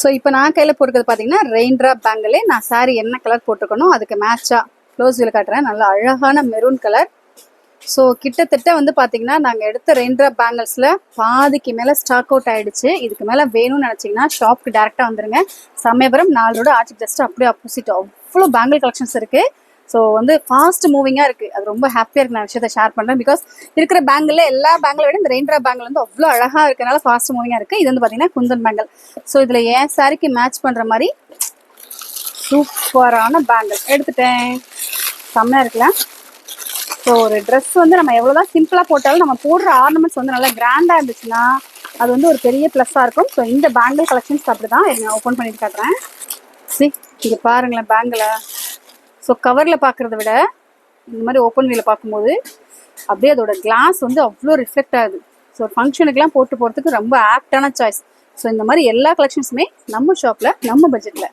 So இப்போ நான் கையில் போட்டுக்கிறது பார்த்தீங்கன்னா ரெயின் ட்ராப் பேங்கிள். நான் சாரி என்ன கலர் போட்டுக்கணும் அதுக்கு மேட்சாக க்ளோஸ் வியூவில் காட்டுறேன். நல்ல அழகான மெரூன் கலர். ஸோ கிட்டத்தட்ட வந்து பார்த்தீங்கன்னா நாங்கள் எடுத்த ரெயின் ட்ராப் பேங்கிள்ஸில் பாதிக்கு மேலே ஸ்டாக் அவுட் ஆகிடுச்சு. இதுக்கு மேலே வேணும்னு நினச்சிங்கன்னா ஷாப்புக்கு டேரெக்டாக வந்துடுங்க. சமயபுரம் 4 ரோடு ஆர்ச்சி ஜஸ்ட் அப்படியே ஆப்போசிட் அவ்வளோ பேங்கிள் கலெக்ஷன்ஸ் இருக்குது. ஸோ வந்து ஃபாஸ்ட் மூவிங்காக இருக்குது. அது ரொம்ப ஹாப்பியாக இருக்குது. நான் விஷயத்தை ஷேர் பண்ணுறேன். பிகாஸ் இருக்கிற பேங்கில் எல்லா பேங்கில் விட இந்த ரெயின் ட்ராப் பேங்கில் வந்து அவ்வளோ அழகாக இருக்கிறனால ஃபாஸ்ட் மூவிங்காக இருக்குது. இது வந்து பார்த்தீங்கன்னா குந்தன் பேங்கிள். ஸோ இதில் என் சாரிக்கு மேட்ச் பண்ணுற மாதிரி சூப்பரான பேங்கிள் எடுத்துட்டேன். செம்மையாக இருக்குல்ல? ஸோ ஒரு ட்ரெஸ் வந்து நம்ம எவ்வளோதான் சிம்பிளாக போட்டாலும் நம்ம போடுற ஆர்னமெண்ட்ஸ் வந்து நல்லா கிராண்டாக இருந்துச்சுன்னா அது வந்து ஒரு பெரிய ப்ளஸ்ஸாக இருக்கும். ஸோ இந்த பேங்கிள் கலெக்ஷன்ஸ் அப்படி தான் நான் ஓப்பன் பண்ணிட்டு காட்டுறேன். இங்கே பாருங்களேன் பேங்கிளை. ஸோ கவரில் பார்க்குறத விட இந்த மாதிரி ஓப்பன் வியூவில் பார்க்கும்போது அப்படியே அதோட கிளாஸ் வந்து அவ்வளோ ரிஃப்ளெக்ட் ஆகுது. ஸோ ஃபங்க்ஷனுக்குலாம் போட்டு போகிறதுக்கு ரொம்ப ஆப்டான சாய்ஸ். ஸோ இந்த மாதிரி எல்லா கலெக்ஷன்ஸுமே நம்ம ஷாப்பில் நம்ம பட்ஜெட்டில்.